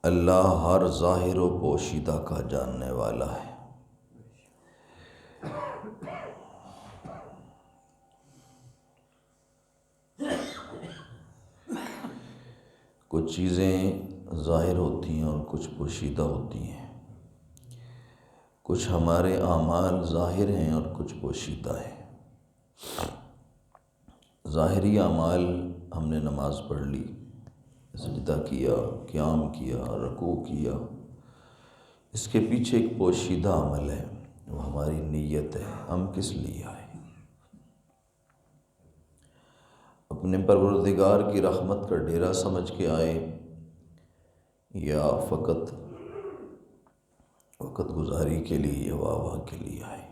اللہ ہر ظاہر و پوشیدہ کا جاننے والا ہے۔ کچھ چیزیں ظاہر ہوتی ہیں اور کچھ پوشیدہ ہوتی ہیں، کچھ ہمارے اعمال ظاہر ہیں اور کچھ پوشیدہ ہیں۔ ظاہری اعمال ہم نے نماز پڑھ لی، سجدہ کیا، قیام کیا، رکوع کیا، اس کے پیچھے ایک پوشیدہ عمل ہے، وہ ہماری نیت ہے، ہم کس لیے آئے، اپنے پروردگار کی رحمت کا ڈیرا سمجھ کے آئے یا فقط وقت گزاری کے لیے یا واہ کے لیے آئے،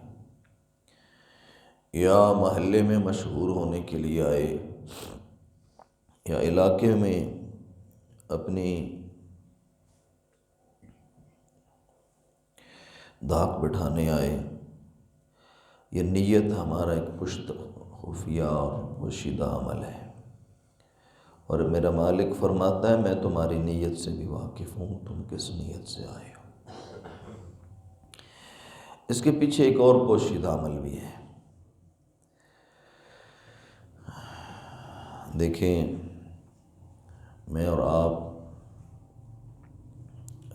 یا محلے میں مشہور ہونے کے لیے آئے، یا علاقے میں اپنی دھاک بٹھانے آئے۔ یہ نیت ہمارا ایک پشت خفیہ اور پوشیدہ عمل ہے، اور میرا مالک فرماتا ہے میں تمہاری نیت سے بھی واقف ہوں، تم کس نیت سے آئے ہو۔ اس کے پیچھے ایک اور پوشیدہ عمل بھی ہے۔ دیکھیں، میں اور آپ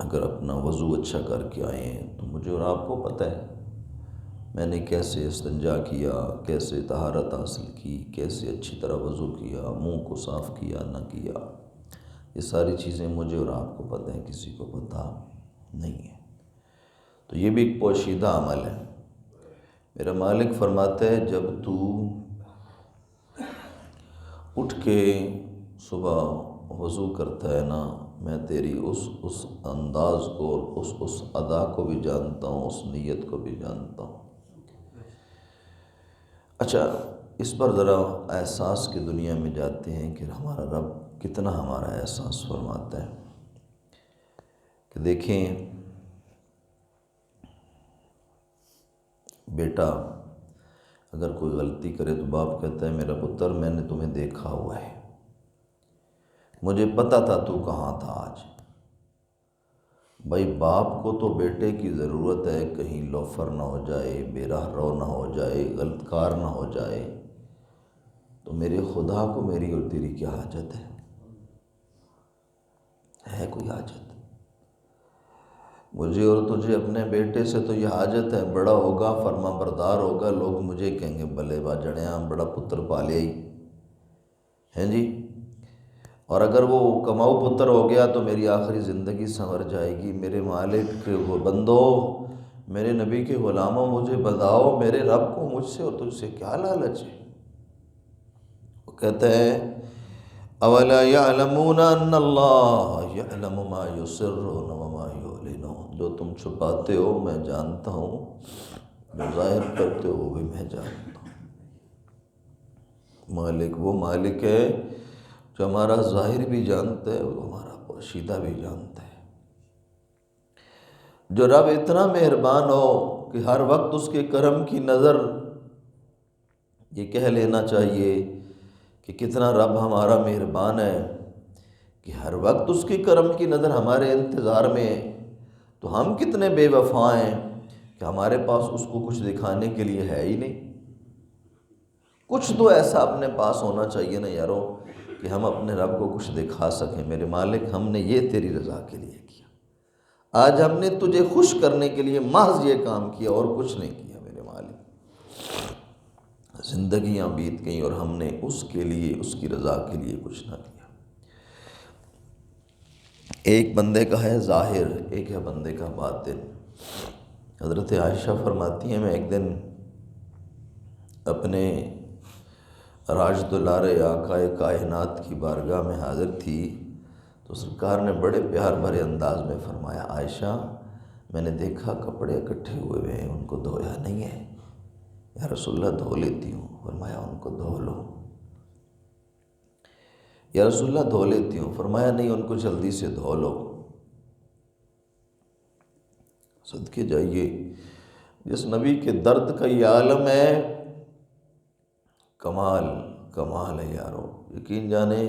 اگر اپنا وضو اچھا کر کے آئے ہیں تو مجھے اور آپ کو پتہ ہے میں نے کیسے استنجا کیا، کیسے طہارت حاصل کی، کیسے اچھی طرح وضو کیا، منہ کو صاف کیا نہ کیا، یہ ساری چیزیں مجھے اور آپ کو پتہ ہے، کسی کو پتہ نہیں ہے۔ تو یہ بھی ایک پوشیدہ عمل ہے۔ میرا مالک فرماتا ہے جب تو اٹھ کے صبح وضو کرتا ہے نا، میں تیری اس انداز کو اور اس ادا کو بھی جانتا ہوں، اس نیت کو بھی جانتا ہوں۔ اچھا، اس پر ذرا احساس کی دنیا میں جاتے ہیں کہ ہمارا رب کتنا ہمارا احساس فرماتا ہے۔ کہ دیکھیں، بیٹا اگر کوئی غلطی کرے تو باپ کہتا ہے میرا پتر میں نے تمہیں دیکھا ہوا ہے، مجھے پتہ تھا تو کہاں تھا آج۔ بھائی باپ کو تو بیٹے کی ضرورت ہے، کہیں لوفر نہ ہو جائے، بے راہ رو نہ ہو جائے، غلط کار نہ ہو جائے، تو میرے خدا کو میری اور تیری کیا حاجت ہے کوئی حاجت؟ مجھے اور تجھے اپنے بیٹے سے تو یہ حاجت ہے، بڑا ہوگا، فرما بردار ہوگا، لوگ مجھے کہیں گے بلے باجڑیاں بڑا پتر پالے ہی ہیں جی، اور اگر وہ کماؤ پتر ہو گیا تو میری آخری زندگی سنور جائے گی۔ میرے مالک کے بندو، میرے نبی کے غلاموں، مجھے بتاؤ میرے رب کو مجھ سے اور تجھ سے کیا لالچ ہے؟ وہ کہتے ہیں اولا یعلمون ان اللہ یعلم ما یسرون وما یعلنون، جو تم چھپاتے ہو میں جانتا ہوں، جو ظاہر کرتے ہو وہ بھی میں جانتا ہوں۔ مالک وہ مالک ہے جو ہمارا ظاہر بھی جانتا ہے، وہ ہمارا پوشیدہ بھی جانتا ہے۔ جو رب اتنا مہربان ہو کہ ہر وقت اس کے کرم کی نظر، یہ کہہ لینا چاہیے کہ کتنا رب ہمارا مہربان ہے کہ ہر وقت اس کی کرم کی نظر ہمارے انتظار میں ہے، تو ہم کتنے بے وفا ہیں کہ ہمارے پاس اس کو کچھ دکھانے کے لیے ہے ہی نہیں۔ کچھ تو ایسا اپنے پاس ہونا چاہیے نا یارو کہ ہم اپنے رب کو کچھ دکھا سکیں، میرے مالک ہم نے یہ تیری رضا کے لیے کیا، آج ہم نے تجھے خوش کرنے کے لیے محض یہ کام کیا اور کچھ نہیں کیا میرے مالک۔ زندگیاں بیت گئیں اور ہم نے اس کے لیے، اس کی رضا کے لیے کچھ نہ کیا۔ ایک بندے کا ہے ظاہر، ایک ہے بندے کا باطن۔ حضرت عائشہ فرماتی ہیں میں ایک دن اپنے راج دلارے آقا کائنات کی بارگاہ میں حاضر تھی تو سرکار نے بڑے پیار بھرے انداز میں فرمایا عائشہ میں نے دیکھا کپڑے اکٹھے ہوئے ہیں، ان کو دھویا نہیں ہے؟ یا رسول اللہ دھو لیتی ہوں۔ فرمایا ان کو دھو لو۔ یا رسول اللہ دھو لیتی ہوں۔ فرمایا نہیں ان کو جلدی سے دھو لو۔ صدقے جائیے جس نبی کے درد کا یہ عالم ہے، کمال ہے یارو، یقین جانے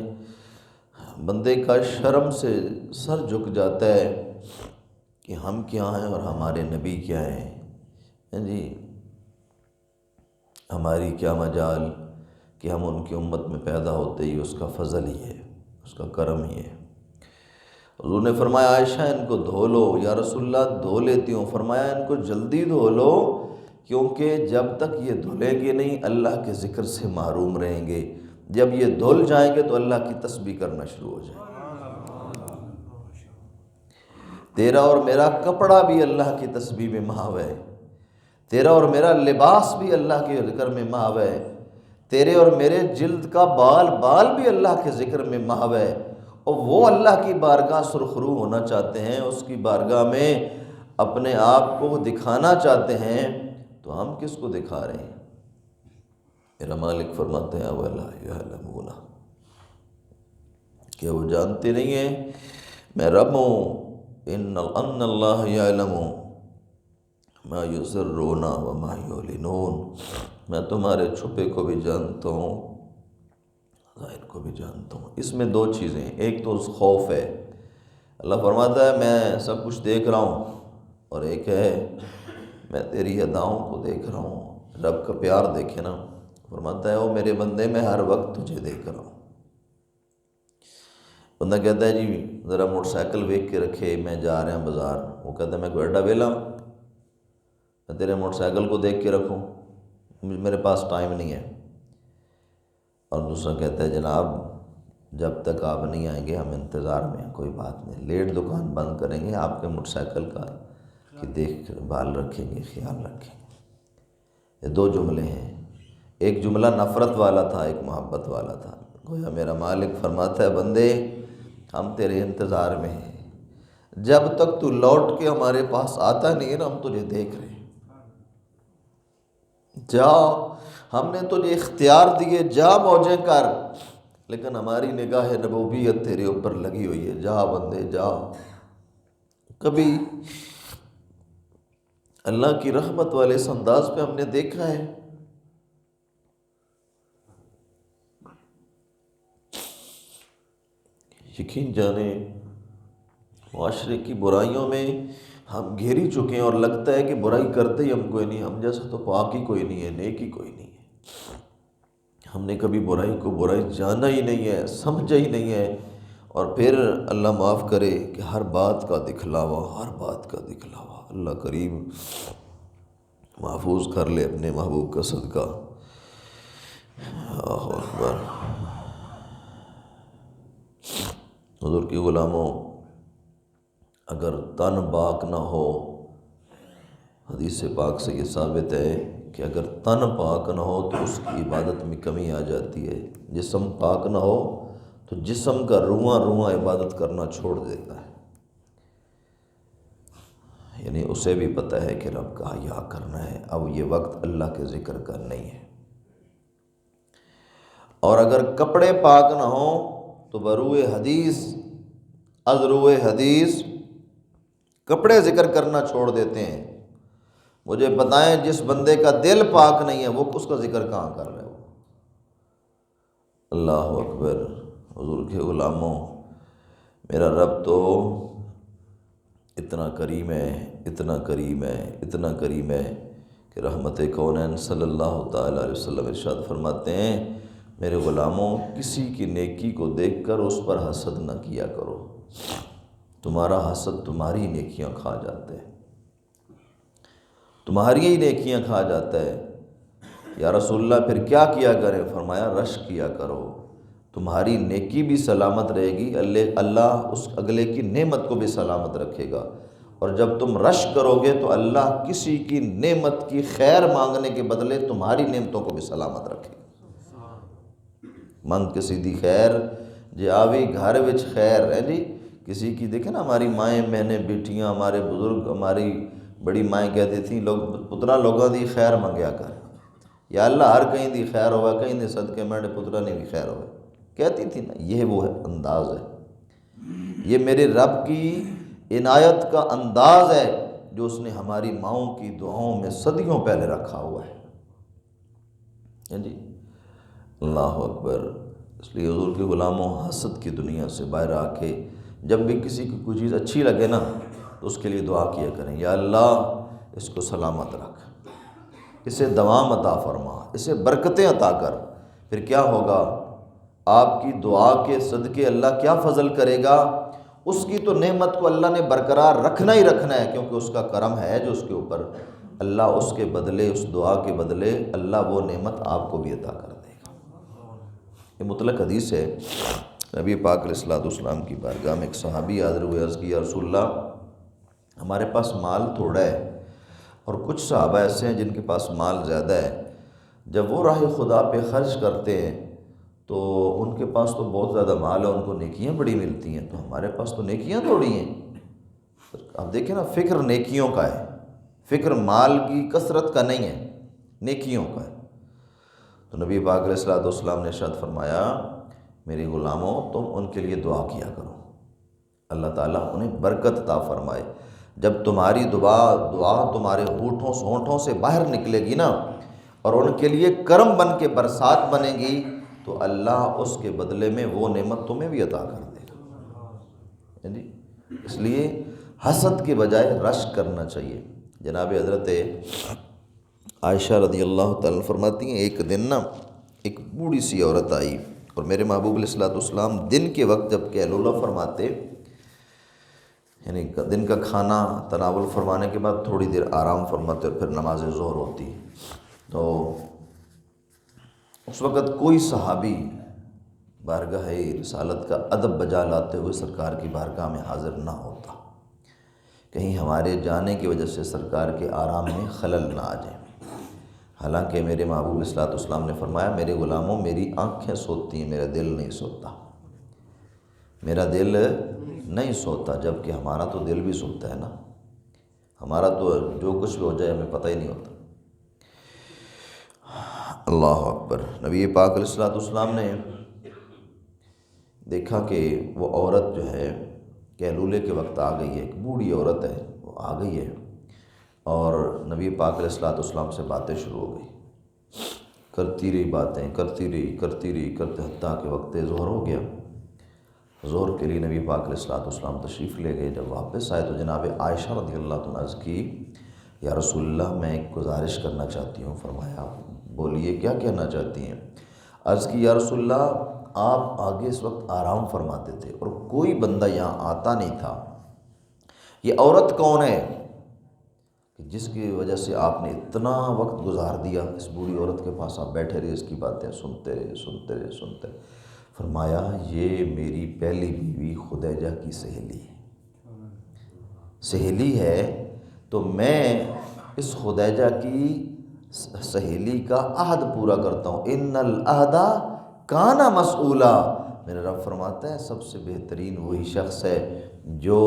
بندے کا شرم سے سر جھک جاتا ہے کہ ہم کیا ہیں اور ہمارے نبی کیا ہیں جی، ہماری کیا مجال کہ ہم ان کی امت میں پیدا ہوتے ہی اس کا فضل ہی ہے، اس کا کرم ہی ہے۔ حضور نے فرمایا عائشہ ان کو دھو لو۔ یا رسول اللہ دھو لیتی ہوں۔ فرمایا ان کو جلدی دھو لو، کیونکہ جب تک یہ دھلیں گے نہیں اللہ کے ذکر سے محروم رہیں گے، جب یہ دھل جائیں گے تو اللہ کی تسبیح کرنا شروع ہو جائے گا۔ تیرا اور میرا کپڑا بھی اللہ کی تسبیح میں محو ہے، تیرا اور میرا لباس بھی اللہ کے ذکر میں محو ہے، تیرے اور میرے جلد کا بال بھی اللہ کے ذکر میں محو ہے، اور وہ اللہ کی بارگاہ سرخرو ہونا چاہتے ہیں، اس کی بارگاہ میں اپنے آپ کو دکھانا چاہتے ہیں، تو ہم کس کو دکھا رہے ہیں؟ میرا مالک فرماتے ہیں وَلَا يَعْلَمُونَ، کہ وہ جانتے نہیں ہیں میں رب ہوں۔ ان اللہ یعلم ما یسرون وما یعلنون، میں تمہارے چھپے کو بھی جانتا ہوں، ظاہر کو بھی جانتا ہوں۔ اس میں دو چیزیں، ایک تو خوف ہے، اللہ فرماتا ہے میں سب کچھ دیکھ رہا ہوں، اور ایک ہے میں تیری اداؤں کو دیکھ رہا ہوں۔ رب کا پیار دیکھے نا، فرماتا ہے او میرے بندے میں ہر وقت تجھے دیکھ رہا ہوں۔ بندہ کہتا ہے جی ذرا موٹر سائیکل ویک کے رکھے، میں جا رہا ہوں بازار، وہ کہتا ہے میں کوئی اڈا ویلا ہوں، میں تیرے موٹر سائیکل کو دیکھ کے رکھوں، میرے پاس ٹائم نہیں ہے۔ اور دوسرا کہتا ہے جناب جب تک آپ نہیں آئیں گے ہم انتظار میں ہیں، کوئی بات نہیں، لیٹ دکان بند کریں گے، آپ کے موٹر سائیکل کا کہ دیکھ بھال رکھیں گے، خیال رکھیں گے۔ یہ دو جملے ہیں، ایک جملہ نفرت والا تھا، ایک محبت والا تھا۔ گویا میرا مالک فرماتا ہے بندے ہم تیرے انتظار میں ہیں، جب تک تو لوٹ کے ہمارے پاس آتا نہیں ہے نا ہم تجھے دیکھ رہے ہیں۔ جا، ہم نے تجھے اختیار دیے، جا موجیں کر، لیکن ہماری نگاہ نبویت تیرے اوپر لگی ہوئی ہے، جا بندے جا۔ کبھی اللہ کی رحمت والے اس انداز پہ ہم نے دیکھا ہے؟ یقین جانے معاشرے کی برائیوں میں ہم گھیری چکے ہیں، اور لگتا ہے کہ برائی کرتے ہی ہم کوئی نہیں، ہم جیسا تو پاک ہی کوئی نہیں ہے، نیک ہی کوئی نہیں ہے۔ ہم نے کبھی برائی کو برائی جانا ہی نہیں ہے، سمجھا ہی نہیں ہے، اور پھر اللہ معاف کرے کہ ہر بات کا دکھلاوا، ہر بات کا دکھلاوا۔ اللہ کریم محفوظ کر لے اپنے محبوب کا صدقہ۔ اللہ اکبر۔ حضور کی غلاموں، اگر تن پاک نہ ہو، حدیث پاک سے یہ ثابت ہے کہ اگر تن پاک نہ ہو تو اس کی عبادت میں کمی آ جاتی ہے، جسم پاک نہ ہو تو جسم کا رواں رواں عبادت کرنا چھوڑ دیتا ہے، یعنی اسے بھی پتہ ہے کہ رب کا حیا کرنا ہے، اب یہ وقت اللہ کے ذکر کا نہیں ہے۔ اور اگر کپڑے پاک نہ ہوں تو بروئے حدیث از روئے حدیث کپڑے ذکر کرنا چھوڑ دیتے ہیں۔ مجھے بتائیں جس بندے کا دل پاک نہیں ہے وہ اس کا ذکر کہاں کر رہے ہو؟ اللہ اکبر۔ حضور کے غلاموں، میرا رب تو اتنا کریم ہے، اتنا کریم ہے، اتنا کریم ہے کہ رحمت کونین صلی اللہ تعالیٰ علیہ وسلم ارشاد فرماتے ہیں میرے غلاموں کسی کی نیکی کو دیکھ کر اس پر حسد نہ کیا کرو، تمہارا حسد تمہاری نیکیاں کھا جاتا ہے، تمہاری ہی نیکیاں کھا جاتا ہے۔ یا رسول اللہ پھر کیا کیا کریں؟ فرمایا رش کیا کرو، تمہاری نیکی بھی سلامت رہے گی، اللہ اس اگلے کی نعمت کو بھی سلامت رکھے گا، اور جب تم رش کرو گے تو اللہ کسی کی نعمت کی خیر مانگنے کے بدلے تمہاری نعمتوں کو بھی سلامت رکھے گا۔ منگ کسی دی خیر جے آوی گھر وچ خیر ہے جی، کسی کی دیکھیں نا ہماری مائیں بہنیں بیٹیاں، ہمارے بزرگ، ہماری بڑی مائیں کہتی تھیں لوگ پترا لوگاں دی خیر منگیا کر، یا اللہ ہر کہیں دی خیر ہوا، کہیں دے صدقے میرے پترا نے بھی خیر ہوئے، کہتی تھی نا۔ یہ وہ انداز ہے، یہ میرے رب کی عنایت کا انداز ہے جو اس نے ہماری ماؤں کی دعاؤں میں صدیوں پہلے رکھا ہوا ہے جی۔ اللہ اکبر۔ اس لیے حضور کے غلاموں حسد کی دنیا سے باہر آ کے جب بھی کسی کو کوئی چیز اچھی لگے نا تو اس کے لیے دعا کیا کریں، یا اللہ اس کو سلامت رکھ، اسے دوام عطا فرما، اسے برکتیں عطا کر۔ پھر کیا ہوگا؟ آپ کی دعا کے صدقے اللہ کیا فضل کرے گا؟ اس کی تو نعمت کو اللہ نے برقرار رکھنا ہی رکھنا ہے، کیونکہ اس کا کرم ہے جو اس کے اوپر، اللہ اس کے بدلے، اس دعا کے بدلے اللہ وہ نعمت آپ کو بھی عطا کر دے گا۔ یہ مطلق حدیث ہے۔ نبی پاک علیہ الصلوۃ والسلام کی بارگاہ میں ایک صحابی حاضر ہوئے، عرض کی یا رسول اللہ ہمارے پاس مال تھوڑا ہے اور کچھ صحابہ ایسے ہیں جن کے پاس مال زیادہ ہے، جب وہ راہ خدا پہ خرچ کرتے ہیں تو ان کے پاس تو بہت زیادہ مال ہے، ان کو نیکیاں بڑی ملتی ہیں، تو ہمارے پاس تو نیکیاں تھوڑی ہیں۔ آپ دیکھیں نا، فکر نیکیوں کا ہے، فکر مال کی کثرت کا نہیں ہے، نیکیوں کا ہے۔ تو نبی پاک علیہ الصلوۃ والسلام نے ارشاد فرمایا میرے غلاموں تم ان کے لیے دعا کیا کرو، اللہ تعالیٰ انہیں برکت عطا فرمائے۔ جب تمہاری دعا تمہارے ہونٹوں سے باہر نکلے گی نا اور ان کے لیے کرم بن کے برسات بنے گی تو اللہ اس کے بدلے میں وہ نعمت تمہیں بھی عطا کر دے گا۔ اس لیے حسد کے بجائے رشک کرنا چاہیے۔ جناب حضرت عائشہ رضی اللہ تعالیٰ فرماتی ہیں ایک دن نا ایک بوڑھی سی عورت آئی اور میرے محبوب علیہ الصلوۃ والسلام دن کے وقت جب قیلولہ فرماتے، یعنی دن کا کھانا تناول فرمانے کے بعد تھوڑی دیر آرام فرماتے اور پھر نماز ظہر ہوتی، تو اس وقت کوئی صحابی بارگاہ رسالت کا ادب بجا لاتے ہوئے سرکار کی بارگاہ میں حاضر نہ ہوتا، کہیں ہمارے جانے کی وجہ سے سرکار کے آرام میں خلل نہ آ جائے۔ حالانکہ میرے محبوب علیہ الصلوۃ والسلام نے فرمایا میرے غلاموں میری آنکھیں سوتی ہیں، میرا دل نہیں سوتا، میرا دل نہیں سوتا، جبکہ ہمارا تو دل بھی سوتا ہے نا، ہمارا تو جو کچھ بھی ہو جائے ہمیں پتہ ہی نہیں ہوتا۔ اللہ اکبر۔ نبی پاک علیہ الصلوۃ والسلام نے دیکھا کہ وہ عورت جو ہے قیلولے کے وقت آ گئی ہے، ایک بوڑھی عورت ہے وہ آ گئی ہے، اور نبی پاک علیہ الصلوۃ والسلام سے باتیں شروع ہو گئی، کرتی رہی باتیں، کرتی رہی حتیٰ کہ وقت ظہر ہو گیا۔ ظہر کے لیے نبی پاک علیہ الصلوۃ والسلام تشریف لے گئے۔ جب واپس آئے تو جناب عائشہ رضی اللہ عنہا عرض کی یا رسول اللہ میں ایک گزارش کرنا چاہتی ہوں۔ فرمایا بولیے کیا کہنا چاہتی ہیں؟ عرض کی یا رسول اللہ آپ آگے اس وقت آرام فرماتے تھے اور کوئی بندہ یہاں آتا نہیں تھا، یہ عورت کون ہے کہ جس کی وجہ سے آپ نے اتنا وقت گزار دیا اس بوڑھی عورت کے پاس، آپ بیٹھے رہے اس کی باتیں سنتے رہے۔ فرمایا یہ میری پہلی بیوی خدیجہ کی سہیلی ہے، تو میں اس خدیجہ کی سہیلی کا عہد پورا کرتا ہوں، ان العہد کان مسئولا۔ میرا رب فرماتا ہے سب سے بہترین وہی شخص ہے جو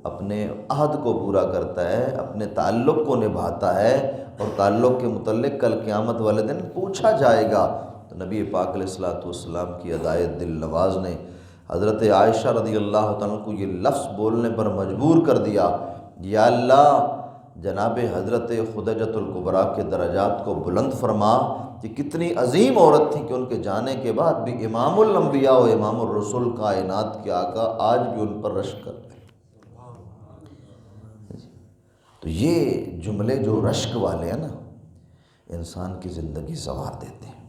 اپنے عہد کو پورا کرتا ہے، اپنے تعلق کو نبھاتا ہے، اور تعلق کے متعلق کل قیامت والے دن پوچھا جائے گا۔ تو نبی پاک علیہ الصلوۃ والسلام کی ادائے دل نواز نے حضرت عائشہ رضی اللہ تعالیٰ کو یہ لفظ بولنے پر مجبور کر دیا، یا اللہ جناب حضرت خدیجۃ الکبریٰ کے درجات کو بلند فرما، کہ کتنی عظیم عورت تھی کہ ان کے جانے کے بعد بھی امام الانبیاء و امام الرسول کائنات کے آقا آج بھی ان پر رشک کرتے ہیں۔ تو یہ جملے جو رشک والے ہیں نا انسان کی زندگی سنوار دیتے ہیں۔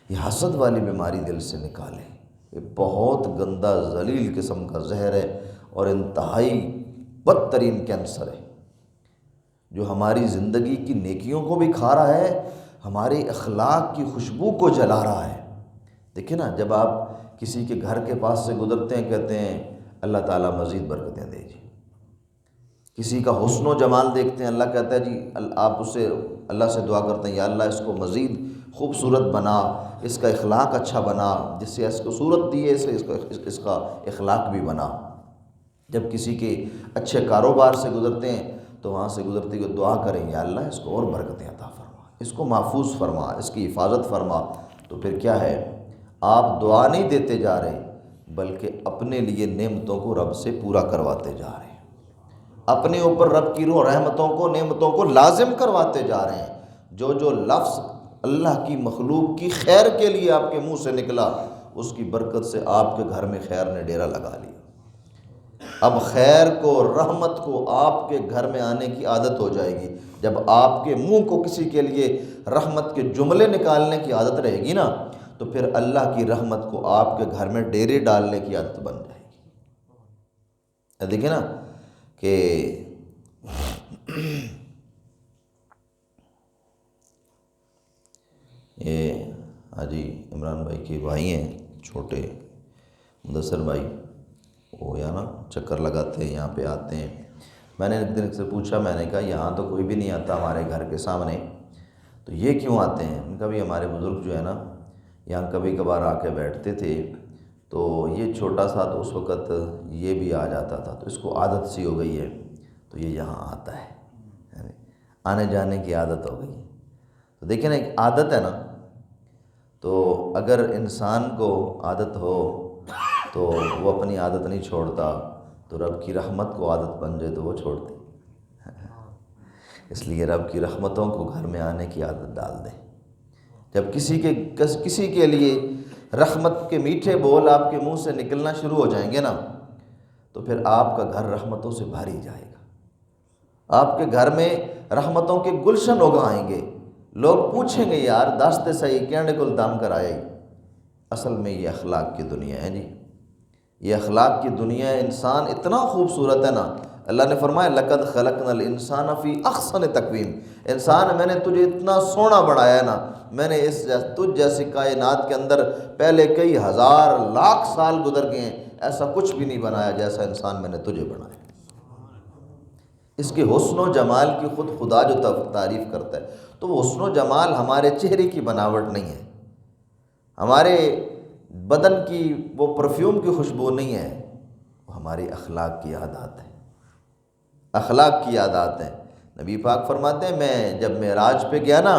یہ حسد والی بیماری دل سے نکالیں، یہ بہت گندا ذلیل قسم کا زہر ہے اور انتہائی بدترین کینسر ہے جو ہماری زندگی کی نیکیوں کو بھی کھا رہا ہے، ہمارے اخلاق کی خوشبو کو جلا رہا ہے۔ دیکھیں نا جب آپ کسی کے گھر کے پاس سے گزرتے ہیں کہتے ہیں اللہ تعالیٰ مزید برکتیں دے جی، کسی کا حسن و جمال دیکھتے ہیں اللہ کہتا ہے جی، آپ اسے اللہ سے دعا کرتے ہیں یا اللہ اس کو مزید خوبصورت بنا، اس کا اخلاق اچھا بنا، جس سے اس کو صورت دی ہے اس کا اخلاق بھی بنا۔ جب کسی کے اچھے کاروبار سے گزرتے ہیں تو وہاں سے گزرتے ہوئے دعا کریں یا اللہ اس کو اور برکتیں عطا فرما، اس کو محفوظ فرما، اس کی حفاظت فرما۔ تو پھر کیا ہے، آپ دعا نہیں دیتے جا رہے بلکہ اپنے لیے نعمتوں کو رب سے پورا کرواتے جا رہے ہیں، اپنے اوپر رب کی رحمتوں کو نعمتوں کو لازم کرواتے جا رہے ہیں۔ جو لفظ اللہ کی مخلوق کی خیر کے لیے آپ کے منہ سے نکلا اس کی برکت سے آپ کے گھر میں خیر نے ڈیرا لگا لیا۔ اب خیر کو، رحمت کو آپ کے گھر میں آنے کی عادت ہو جائے گی۔ جب آپ کے منہ کو کسی کے لیے رحمت کے جملے نکالنے کی عادت رہے گی نا، تو پھر اللہ کی رحمت کو آپ کے گھر میں ڈیرے ڈالنے کی عادت بن جائے گی۔ دیکھیں نا کہ یہ حاجی عمران بھائی کے بھائی ہیں چھوٹے، مدثر بھائی، وہ یہاں نا چکر لگاتے ہیں، یہاں پہ آتے ہیں۔ میں نے ایک دن سے پوچھا، میں نے کہا یہاں تو کوئی بھی نہیں آتا ہمارے گھر کے سامنے، تو یہ کیوں آتے ہیں؟ ان کا بھی ہمارے بزرگ جو ہے نا یہاں کبھی کبھار آ کے بیٹھتے تھے، تو یہ چھوٹا سا تو اس وقت یہ بھی آ جاتا تھا، تو اس کو عادت سی ہو گئی ہے، تو یہ یہاں آتا ہے، آنے جانے کی عادت ہو گئی ہے۔ تو دیکھیں نا، ایک عادت ہے نا، تو اگر انسان کو عادت ہو تو وہ اپنی عادت نہیں چھوڑتا، تو رب کی رحمت کو عادت بن جائے تو وہ چھوڑتی۔ اس لیے رب کی رحمتوں کو گھر میں آنے کی عادت ڈال دیں۔ جب کسی کے لیے رحمت کے میٹھے بول آپ کے منہ سے نکلنا شروع ہو جائیں گے نا، تو پھر آپ کا گھر رحمتوں سے بھر ہی جائے گا۔ آپ کے گھر میں رحمتوں کے گلشن اگائیں گے۔ لوگ پوچھیں گے یار داستے صحیح کیڑے کل دام کر آئے۔ اصل میں یہ اخلاق کی دنیا ہے جی، یہ اخلاق کی دنیا ہے۔ انسان اتنا خوبصورت ہے نا، اللہ نے فرمایا لَقَدْ خَلَقْنَا الْإِنسَانَ فِي أَحْسَنِ تَقْوِيمٍ۔ انسان میں نے تجھے اتنا سونا بنایا ہے نا، میں نے تجھ جیسی کائنات کے اندر پہلے کئی ہزار لاکھ سال گزر گئے ہیں، ایسا کچھ بھی نہیں بنایا جیسا انسان میں نے تجھے بنایا۔ اس کے حسن و جمال کی خود خدا جو تعریف کرتا ہے، تو وہ حسن و جمال ہمارے چہرے کی بناوٹ نہیں ہے، ہمارے بدن کی وہ پرفیوم کی خوشبو نہیں ہے، وہ ہماری اخلاق کی عادات ہیں، اخلاق کی عادات ہیں۔ نبی پاک فرماتے ہیں میں جب معراج پہ گیا نا،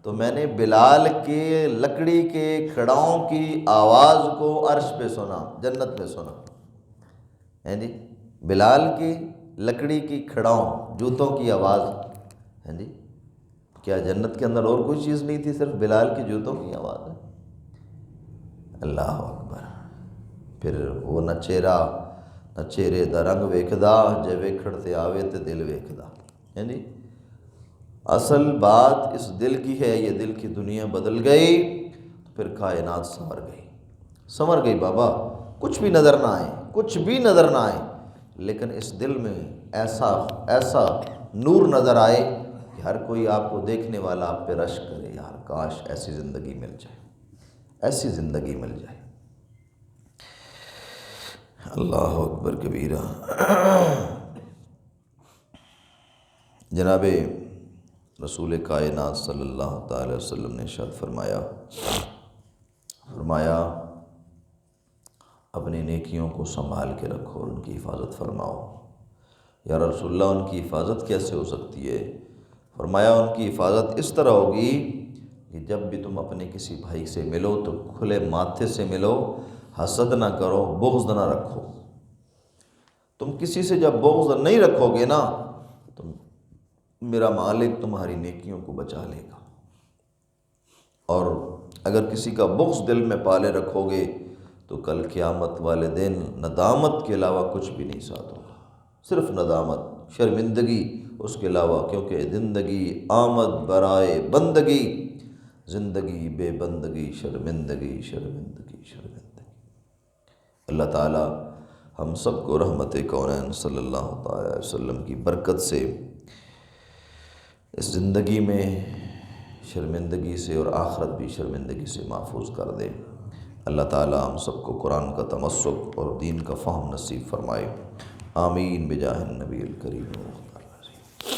تو میں نے بلال کے لکڑی کے کھڑاؤں کی آواز کو عرش پہ سنا، جنت میں سنا ہے جی۔ بلال کی لکڑی کی کھڑاؤں، جوتوں کی آواز ہے جی۔ کیا جنت کے اندر اور کوئی چیز نہیں تھی، صرف بلال کی جوتوں کی آواز ہے؟ اللہ اکبر۔ پھر وہ نہ چہرے دا رنگ ویکھدا، جے ویکھڑتے آوے تے دل ویکھدا ہے جی۔ اصل بات اس دل کی ہے، یہ دل کی دنیا بدل گئی تو پھر کائنات سنور گئی بابا۔ کچھ بھی نظر نہ آئے، کچھ بھی نظر نہ آئے، لیکن اس دل میں ایسا نور نظر آئے کہ ہر کوئی آپ کو دیکھنے والا آپ پہ رشک کرے، یار کاش ایسی زندگی مل جائے، ایسی زندگی مل جائے۔ اللہ اکبر کبیرہ۔ جناب رسول کائنات صلی اللہ تعالی وسلم نے ارشاد فرمایا اپنی نیکیوں کو سنبھال کے رکھو اور ان کی حفاظت فرماؤ۔ یا رسول اللہ ان کی حفاظت کیسے ہو سکتی ہے؟ فرمایا ان کی حفاظت اس طرح ہوگی کہ جب بھی تم اپنے کسی بھائی سے ملو تو کھلے ماتھے سے ملو، حسد نہ کرو، بغض نہ رکھو۔ تم کسی سے جب بغض نہیں رکھو گے نا، تو میرا مالک تمہاری نیکیوں کو بچا لے گا، اور اگر کسی کا بغض دل میں پالے رکھو گے تو کل قیامت والے دن ندامت کے علاوہ کچھ بھی نہیں ساتھ ہوگا، صرف ندامت، شرمندگی اس کے علاوہ، کیونکہ زندگی آمد برائے بندگی، زندگی بے بندگی، شرمندگی شرمندگی شرمندگی۔ اللہ تعالی ہم سب کو رحمت کونین صلی اللہ تعالی علیہ وسلم کی برکت سے اس زندگی میں شرمندگی سے اور آخرت بھی شرمندگی سے محفوظ کر دے۔ اللہ تعالی ہم سب کو قرآن کا تمسک اور دین کا فہم نصیب فرمائے، آمین بجاہ النبی الکریم۔